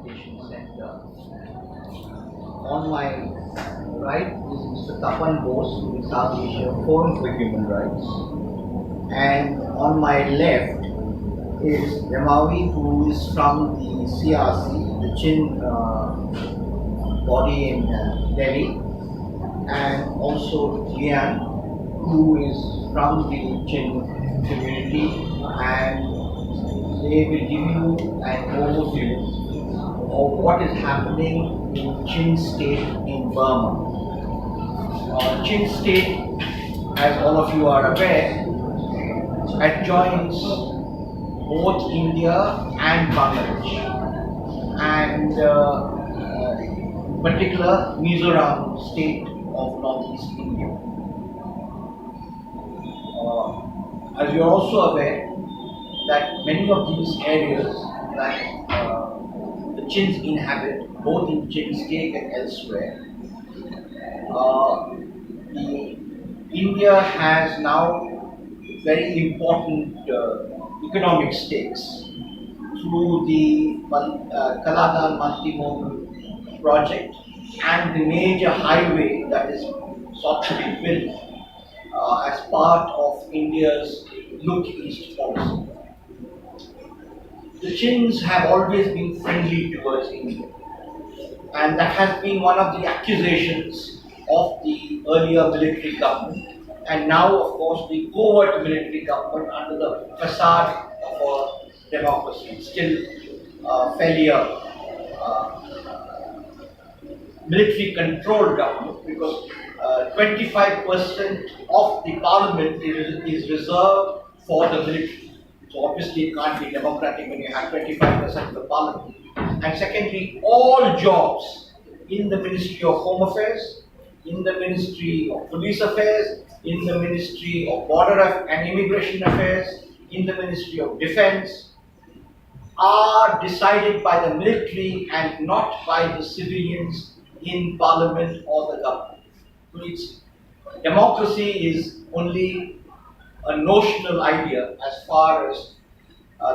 Rehabilitation Center. On my right is Mr. Tapan Bose, who is South Asia Forum for Human Rights. And on my left is Ramavi, who is from the CRC, the Chin body in Delhi, and also Jian, who is from the Chin community, and they will give you an overview of what is happening in Chin state in Burma. Chin state, as all of you are aware, adjoins both India and Bangladesh, and in particular Mizoram state of northeast India. As you are also aware that many of these areas that the Chins inhabit, both in Chin state and elsewhere, India has now very important economic stakes through the Kaladan multimodal project and the major highway that is sought to be built as part of India's Look East policy. The Chins have always been friendly towards India, and that has been one of the accusations of the earlier military government, and now of course the covert military government under the facade of a democracy, still fairly military controlled government, because 25% of the parliament is reserved for the military. So obviously it can't be democratic when you have 25% of the parliament. And secondly, all jobs in the Ministry of Home Affairs, in the Ministry of Police Affairs, in the Ministry of Border and Immigration Affairs, in the Ministry of Defense, are decided by the military and not by the civilians in parliament or the government. So it's, democracy is only a notional idea as far as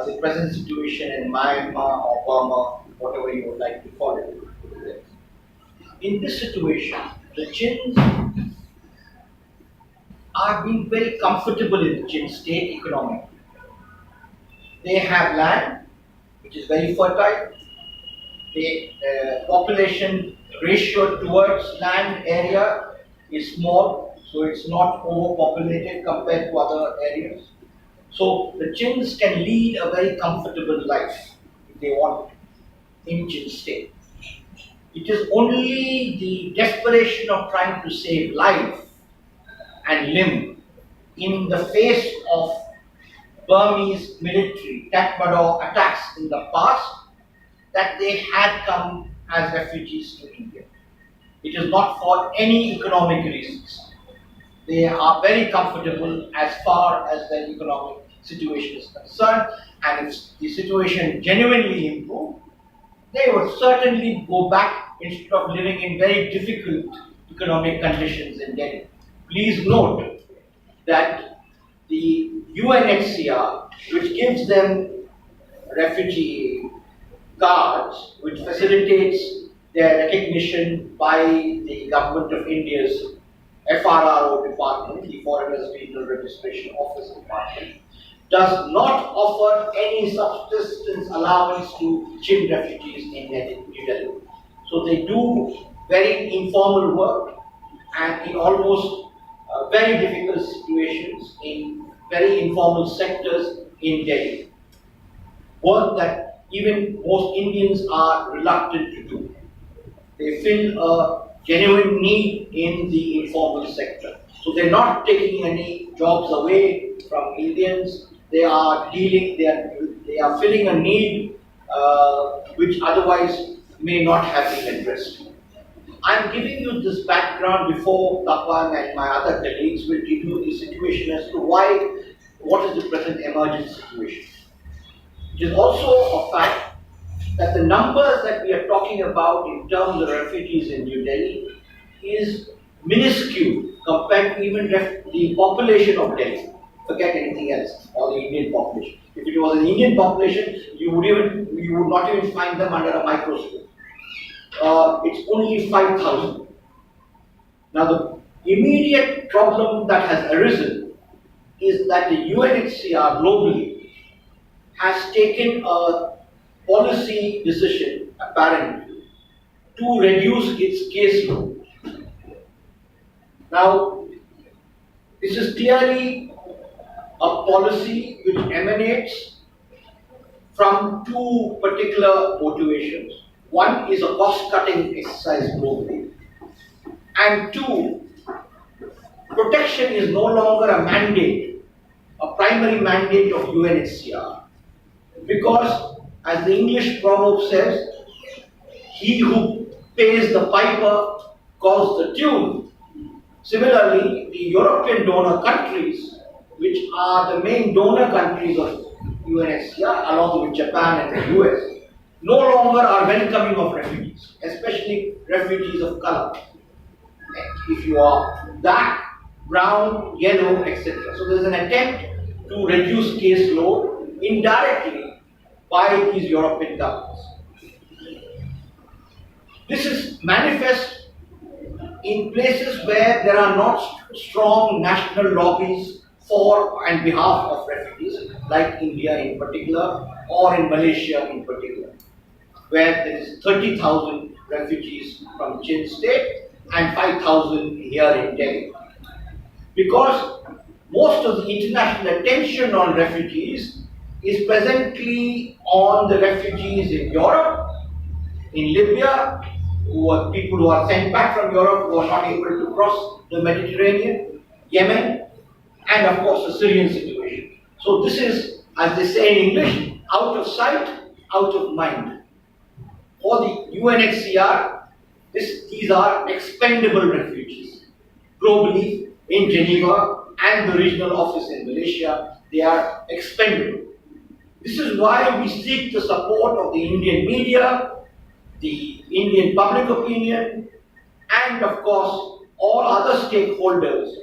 the present situation in Myanmar or Burma, whatever you would like to call it. In this situation, the Chins are being very comfortable in the Chin state economically. They have land which is very fertile. The population ratio towards land area is small, so it's not overpopulated compared to other areas. So the Chins can lead a very comfortable life if they want in Chin state. It is only the desperation of trying to save life and limb in the face of Burmese military Tatmadaw attacks in the past that they had come as refugees to India. It is not for any economic reasons. They are very comfortable as far as their economic situation is concerned, and if the situation genuinely improved, they would certainly go back instead of living in very difficult economic conditions in Delhi. Please note that the UNHCR, which gives them refugee cards, which facilitates their recognition by the Government of India's FRRO department, the Foreigners Regional Registration Office department, does not offer any subsistence allowance to Chin refugees in New Delhi. So they do very informal work and in almost very difficult situations in very informal sectors in Delhi. Work that even most Indians are reluctant to do. They fill a genuine need in the informal sector. So they're not taking any jobs away from Indians. They are filling a need which otherwise may not have been addressed. I'm giving you this background before Tapan and my other colleagues will give you the situation as to what is the present emergent situation. It is also a fact that the numbers that we are talking about in terms of refugees in New Delhi is minuscule compared to even the population of Delhi. Forget anything else, or the Indian population. If it was an Indian population, you would not even find them under a microscope. It's only 5,000. Now the immediate problem that has arisen is that the UNHCR globally has taken a policy decision, apparently, to reduce its caseload. Now, this is clearly a policy which emanates from two particular motivations. One is a cost-cutting exercise globally, and two, protection is no longer a mandate, a primary mandate of UNHCR, because as the English proverb says, he who pays the piper calls the tune. Similarly, the European donor countries, which are the main donor countries of UNHCR, along with Japan and the US, no longer are welcoming of refugees, especially refugees of color. If you are black, brown, yellow, etc. So there is an attempt to reduce caseload indirectly by these European governments. This is manifest in places where there are not strong national lobbies for and behalf of refugees, like India in particular, or in Malaysia in particular, where there is 30,000 refugees from Chin state and 5,000 here in Delhi. Because most of the international attention on refugees is presently on the refugees in Europe, in Libya, who are people who are sent back from Europe who are not able to cross the Mediterranean, Yemen, and of course the Syrian situation. So this is, as they say in English, out of sight, out of mind. For the UNHCR, these are expendable refugees. Globally, in Geneva and the regional office in Malaysia, they are expendable. This is why we seek the support of the Indian media, the Indian public opinion, and of course all other stakeholders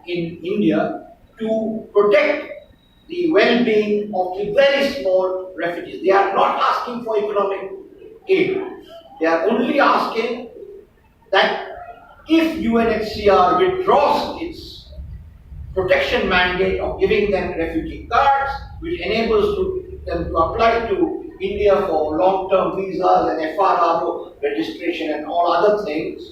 in India to protect the well-being of the very small refugees. They are not asking for economic aid. They are only asking that if UNHCR withdraws its protection mandate of giving them refugee cards, which enables them to apply to India for long-term visas and FRRO registration and all other things,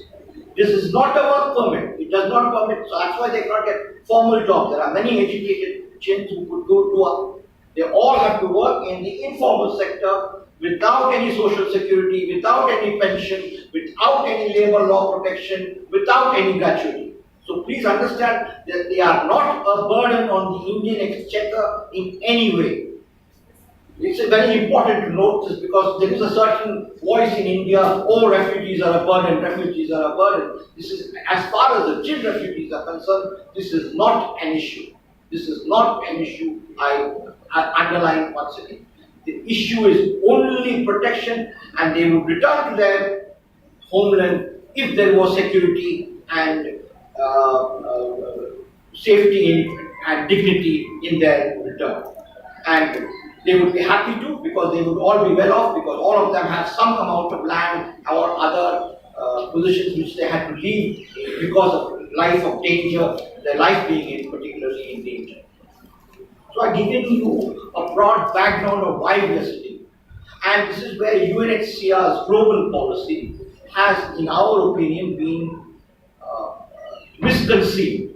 this is not a work permit. It does not permit, so that's why they cannot get formal jobs. There are many educated Chins who could go to they all have to work in the informal sector without any social security, without any pension, without any labor law protection, without any gratuity. So please understand that they are not a burden on the Indian exchequer in any way. It's very important to note this because there is a certain voice in India, oh, refugees are a burden, refugees are a burden. This is, as far as the Chin refugees are concerned, this is not an issue. This is not an issue, I underline once again. The issue is only protection, and they would return to their homeland if there was security and safety and dignity in their return. And they would be happy to, because they would all be well off, because all of them have some amount of land or other positions which they had to leave because of life of danger, their life being in particularly in danger. So I've given you a broad background of why we are sitting. And this is where UNHCR's global policy has, in our opinion, been misconceived,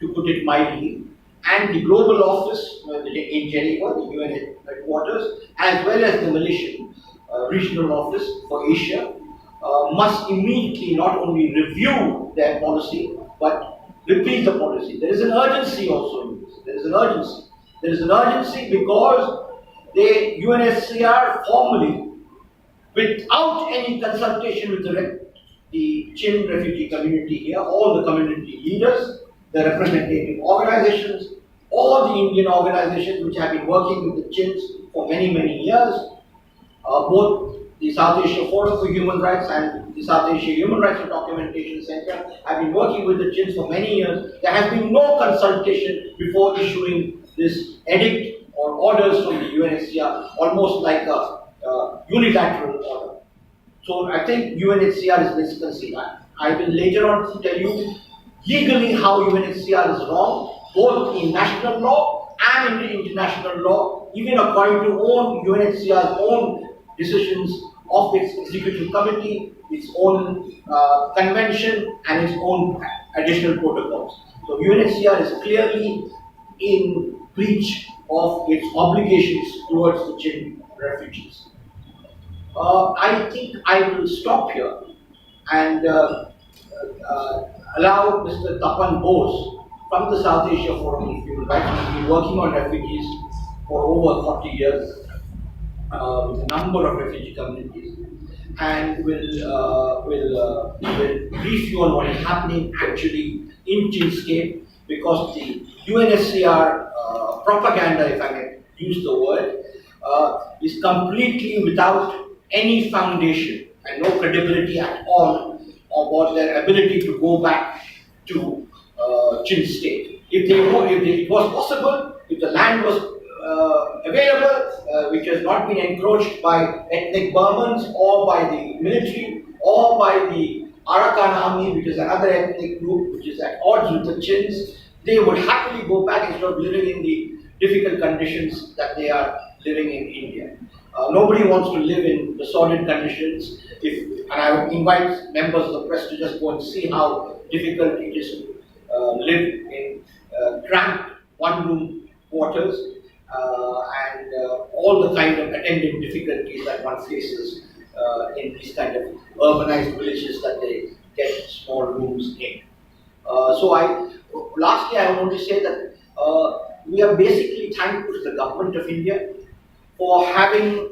to put it mildly. And the global office in Geneva, the UN headquarters, as well as the Malaysian regional office for Asia, must immediately not only review their policy, but repeat the policy. There is an urgency also in this. There is an urgency. There is an urgency because the UNHCR formally, without any consultation with the Chin refugee community here, all the community leaders, the representative organizations, all the Indian organizations which have been working with the Chins for many, many years, both the South Asia Forum for Human Rights and the South Asia Human Rights and Documentation Center have been working with the Chins for many years. There has been no consultation before issuing this edict or orders from the UNHCR, almost like a unilateral order. So I think UNHCR is misconceived. I will later on tell you legally how UNHCR is wrong, both in national law and in the international law, even according to UNHCR's own decisions of its executive committee, its own convention, and its own additional protocols. So UNHCR is clearly in breach of its obligations towards the Chin refugees. I think I will stop here and allow Mr. Tapan Bose from the South Asia Forum, if you would like. He's been working on refugees for over 40 years with a number of refugee communities, and will brief you on what is happening actually in Chin State, because the UNHCR propaganda, if I may use the word, is completely without any foundation and no credibility at all about their ability to go back to Chin State. If it was possible, if the land was available, which has not been encroached by ethnic Burmans or by the military or by the Arakan army, which is another ethnic group which is at odds with the Chins, they would happily go back instead of living in the difficult conditions that they are living in India. Nobody wants to live in the sordid conditions. And I would invite members of the press to just go and see how difficult it is to live in cramped one-room quarters and all the kind of attendant difficulties that one faces in these kind of urbanized villages that they get small rooms in. Lastly, I want to say that we are basically thankful to the government of India for having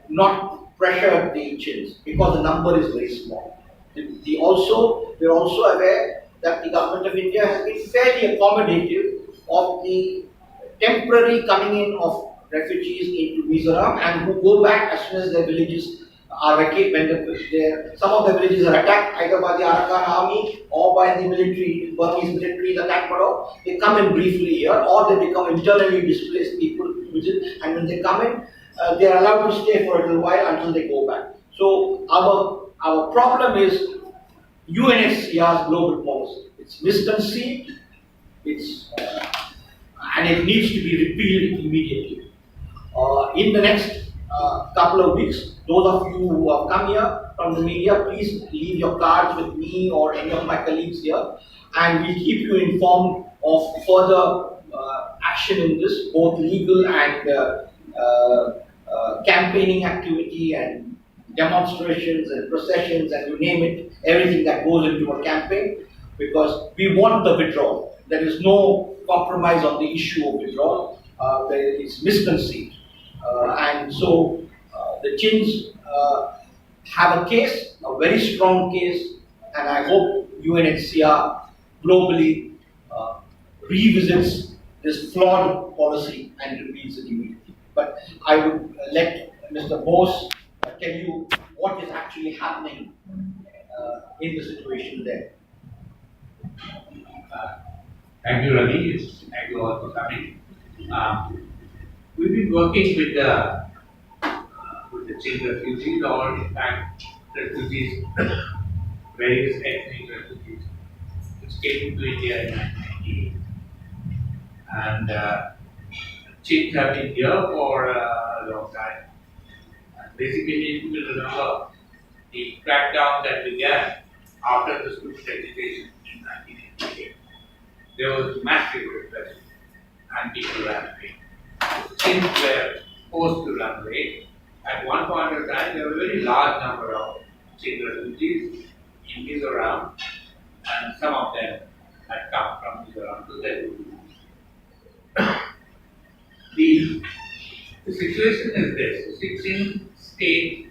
not pressured the Chins, because the number is very small. We are also aware that the government of India has been fairly accommodative of the temporary coming in of refugees into Mizoram and who go back as soon as their villages are vacated. Some of the villages are attacked either by the Arakan army or by the military, Burmese military, the Tatmadaw. They come in briefly here, or they become internally displaced people, and when they come in, they are allowed to stay for a little while until they go back. So our problem is UNHCR's global policy. It's misconceived, and it needs to be repealed immediately. In the next couple of weeks, those of you who have come here from the media, please leave your cards with me or any of my colleagues here, and we'll keep you informed of further action in this, both legal and campaigning activity and demonstrations and processions and you name it, everything that goes into a campaign, because we want the withdrawal. There is no compromise on the issue of withdrawal. It's misconceived. And so the Chins have a case, a very strong case, and I hope UNHCR globally revisits this flawed policy and repeals it immediately. But I would let Mr. Bose tell you what is actually happening in the situation there. Thank you, Ravi. Thank you all for coming. We've been working with the Chin refugees, or in fact refugees, various ethnic refugees, which came to India in 1998. And Chins have been here for a long time. And basically, if you will remember, the crackdown that began after the student agitation in 1988, there was massive repression and people ran away. Chins were forced to run away. At one point of time, there were a very large number of Chin refugees in Mizoram, and some of them had come from Mizoram to Delhi. The situation is this: the Chin state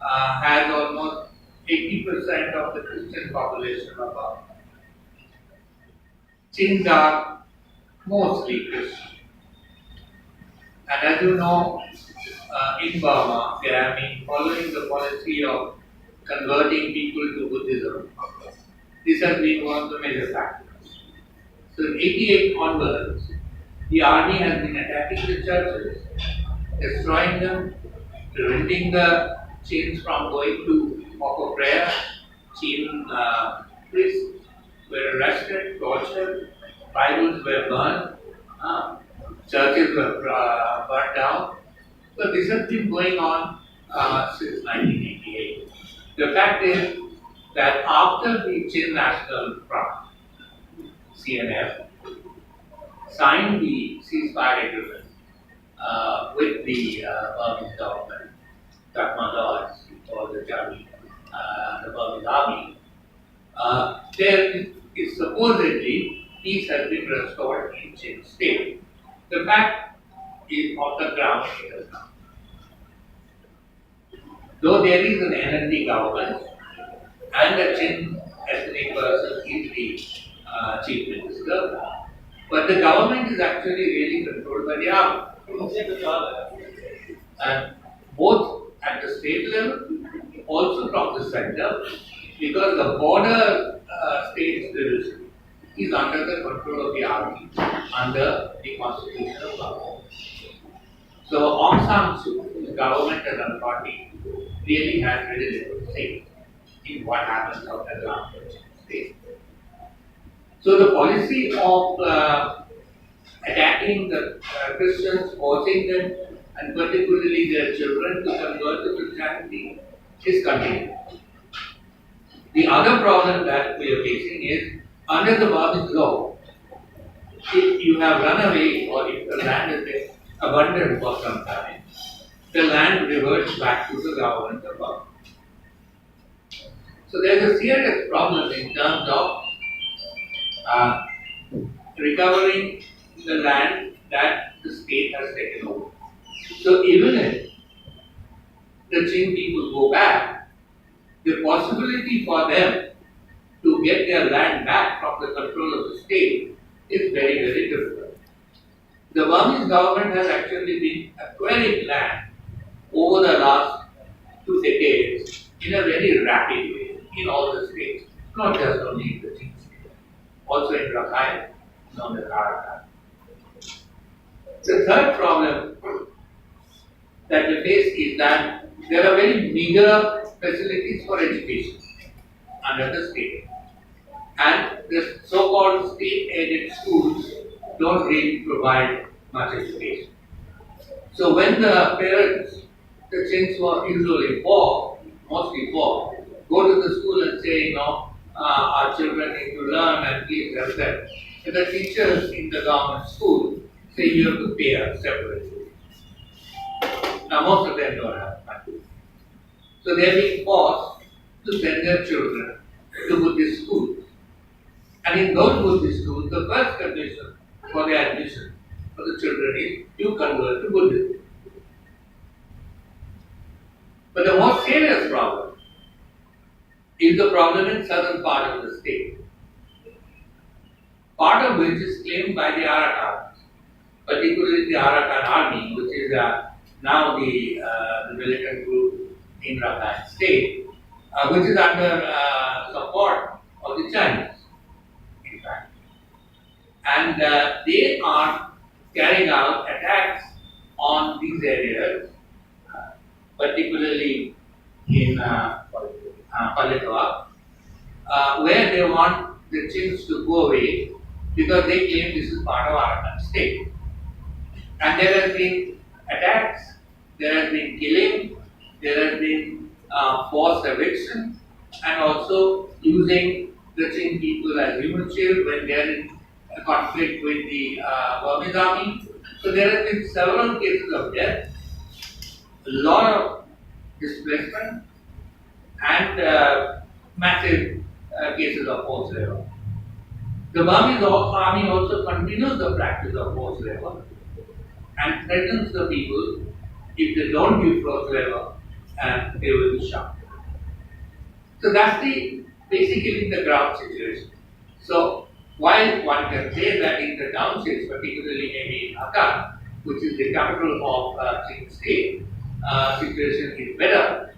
has almost 80% of the Christian population above. Chins are mostly Christian. And as you know, in Burma, they have been following the policy of converting people to Buddhism. This has been one of the major factors. So in 88 onwards, The army has been attacking the churches, destroying them, preventing the chains from going to offer prayer. Chain priests were arrested, tortured, Bibles were burned, churches were burned down. So this has been going on since 1988. The fact is that after the Chin National Front, CNF, signed the ceasefire agreement with the Burmese government, Kathmandu or the Jami, the Burmese army, there is supposedly peace has been restored in Chin state. The fact is on the ground it is not. Though there is an NLD government and the Chin ethnic person is the chief minister, but the government is actually really controlled by the army. And both at the state level, also from the center, because the border states division is under the control of the army, under the constitution of Bangladesh. So Aung San Suu Kyi, the government as a party, really has very little say in what happens on the ground in the state. So the policy of attacking the Christians, forcing them, and particularly their children to convert to Christianity is continuing. The other problem that we are facing is, under the Burmese law, if you have run away or if the land has been abandoned for some time, the land reverts back to the government of Burma. So there is a serious problem in terms of recovering the land that the state has taken over. So even if the Chin people go back, the possibility for them to get their land back from the control of the state is very, very difficult. The Burmese government has actually been acquiring land over the last 2 decades in a very rapid way in all the states, not just only in the Chin state, also in Rakhine, known as Arakan. The third problem that we face is that there are very meager facilities for education under the state. And the so-called state-aided schools don't really provide much education. So when the parents, the Chins who are usually poor, mostly poor, go to the school and say, our children need to learn and please help them. And the teachers in the government school say you have to pay us separately. Now most of them don't have money. So they are being forced to send their children to Buddhist schools. And in those Buddhist schools, the first condition for the admission for the children is you convert to Buddhism. But the most serious problem is the problem in southern part of the state, part of which is claimed by the Arakans, particularly the Arakan army, which is now the militant group in Rakhine state, which is under support of the Chinese, in fact. And they are carrying out attacks on these areas, particularly in Palitwa, where they want the Chins to go away because they claim this is part of Arakan state. And there has been attacks, there has been killing, there has been forced eviction, and also using the Chin people as human shield when they are in a conflict with the Burmese army. So there have been several cases of death, a lot of displacement, and massive cases of forced labor. The Burmese army also continues the practice of forced labor and threatens the people if they don't give forced labor and they will be shot. So that's basically the ground situation. So while one can say that in the townships, particularly maybe in Dhaka, which is the capital of Chin state, situation is better.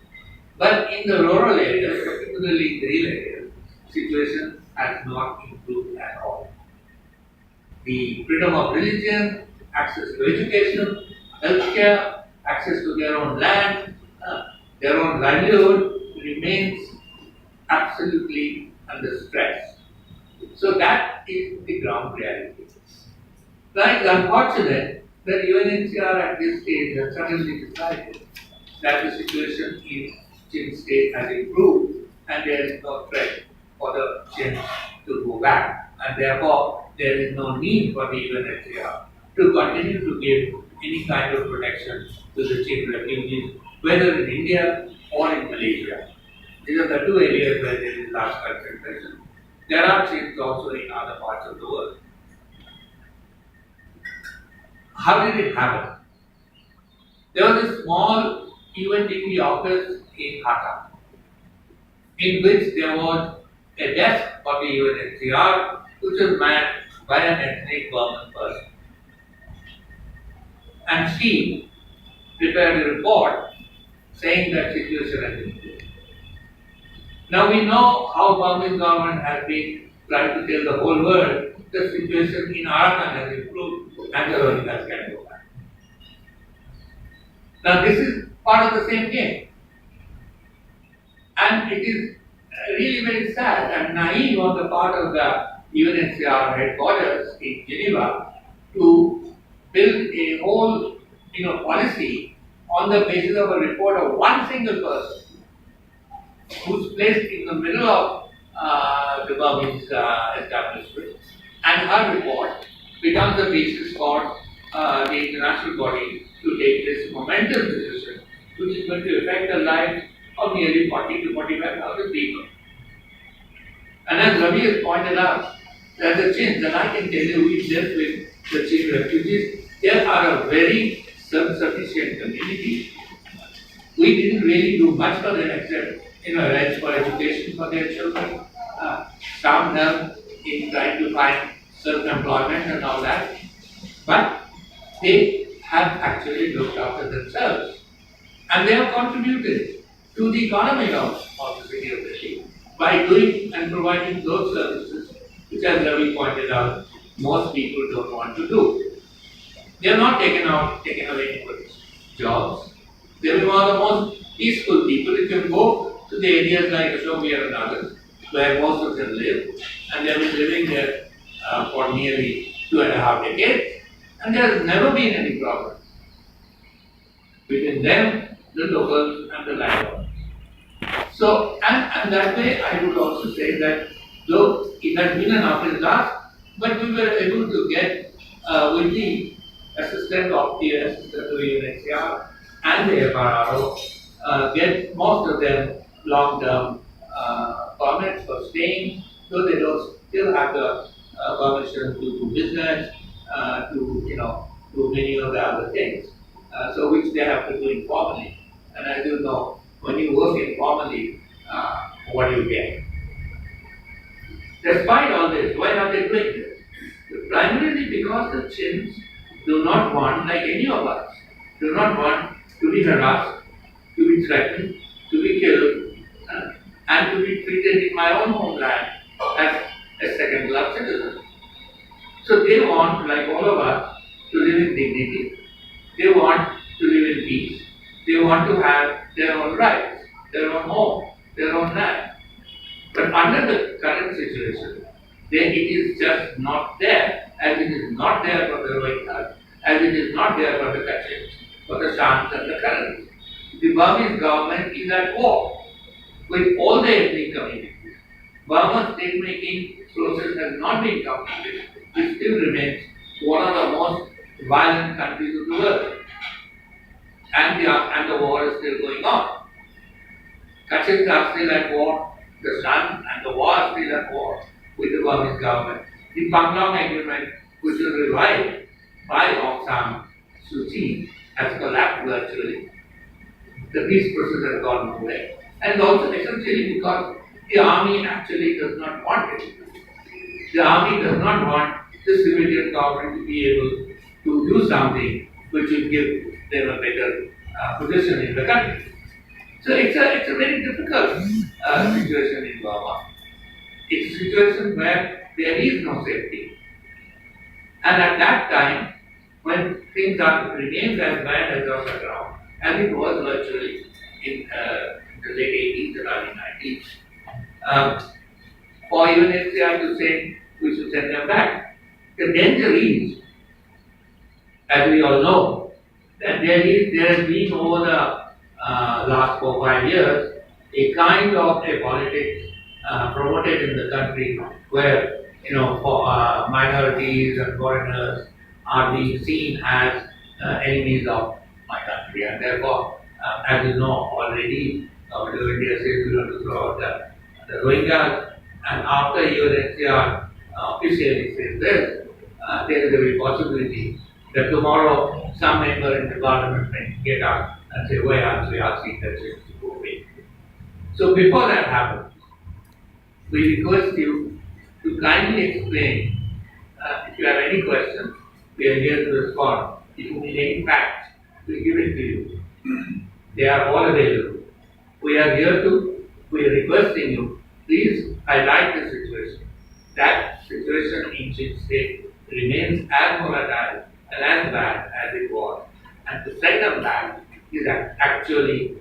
But in the rural areas, particularly in the rural areas, situation has not improved at all. The freedom of religion, access to education, healthcare, access to their own land, their own livelihood remains absolutely under stress. So that is the ground reality. Now it's unfortunate that UNHCR at this stage has suddenly decided that the situation in Chin state has improved and there is no threat for the Chin to go back, and therefore there is no need for the UNHCR to continue to give any kind of protection to the Chin refugees, whether in India or in Malaysia. These are the two areas where there is large concentration. There are Chins also in other parts of the world. How did it happen? There was a small UNDP office in Dhaka, in which there was a desk for the UNHCR, which was manned by an ethnic Burman person. And she prepared a report saying that situation has improved. Now we know how Burmese government has been trying to tell the whole world the situation in Arakan has improved and the Rohingyas can go back. Now this is part of the same game. And it is really very sad and naive on the part of the UNHCR headquarters in Geneva to build a whole policy on the basis of a report of one single person who's placed in the middle of the Burmese establishment, and her report becomes the basis for the international body to take this momentous decision, which is going to affect the lives of nearly 40 to 45,000 people. And as Ravi has pointed out, that the Chins, and I can tell you, we dealt with the Chin refugees, they are a very self-sufficient community. We didn't really do much for them except arrange for education for their children, some help in trying to find self-employment and all that. But they have actually looked after themselves. And they have contributed to the economy of the city of Delhi by doing and providing those services, which as Ravi pointed out, most people don't want to do. They have not taken away anybody's jobs. They are one of the most peaceful people. You can go to the areas like Ashok and others, where most of them live, and they have been living there for nearly 2.5 decades, and there has never been any problem between them, the locals, and the landlords. So, and that way, I would also say that though it has been an uphill task, but we were able to get with the assistant of the UNHCR and the FRRO, get most of them long-term permits for staying, so they don't still have the permission to do business, to many of the other things, so which they have to do informally. And as you know, when you work informally, what do you get? Despite all this, why are they doing this? Primarily because the Chins do not want, like any of us, do not want to be harassed, to be threatened, to be killed, and to be treated in my own homeland as a second-class citizen. So they want, like all of us, to live in dignity. They want to live in peace. They want to have their own rights, their own home, their own land. But under the current situation, then it is just not there, as it is not there for the Rohingyas, as it is not there for the Kachins, for the Shams and the Karens. The Burmese government is at war with all the ethnic communities. Burma's state-making process has not been completed. It still remains one of the most violent countries of the world. And the war is still going on. Kachins are still at war, the Sun and the war are still at war with the Burmese government. The Panglong Agreement, which was revived by Aung San Suu Kyi, has collapsed virtually. The peace process has gone away. And also essentially because the army actually does not want it. The army does not want the civilian government to be able to do something which will give them a better position in the country. So it's a very difficult situation in Burma. It's a situation where there is no safety. And at that time, when things are remains as bad as on the ground, as it was virtually in the late 80s and early 90s. For UNHCR to say we should send them back. The danger is, as we all know, that there has been over the last 4 or 5 years a kind of a politics promoted in the country where for minorities and foreigners are being seen as enemies of my country, and therefore, as you know already, Government of India says we want to throw out the Rohingyas, and after UNHCR officially says this, there is a very possibility that tomorrow some member in the parliament may get up and say, why aren't we asking that to go away? So before that happens, we request you to kindly explain, if you have any questions, we are here to respond. If you need any facts, we give it to you. They are all available. We are requesting you, please highlight the situation. That situation in Chin State remains as volatile and as bad as it was. And to send them back is actually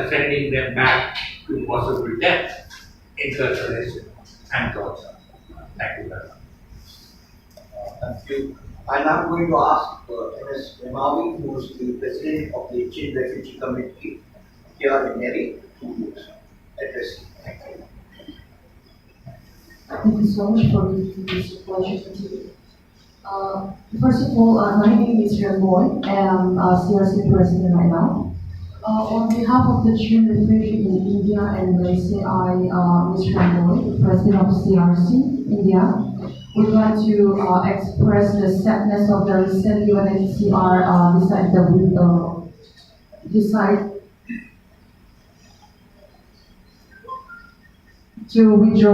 sending them back to possible death, incarceration, and torture. Thank you very much. Thank you. I'm now going to ask Ms. Remavi, who is the president of the Chin Refugee Committee here in Delhi, to address you. Thank you. Thank you so much for this pleasure today. First of all, my name is Ramboy, and I'm CRC president right now. On behalf of the Chin refugee in India and Malaysia, I, Mr. Ramboy, the president of CRC India, would like to express the sadness of the recent UNHCR decide to withdraw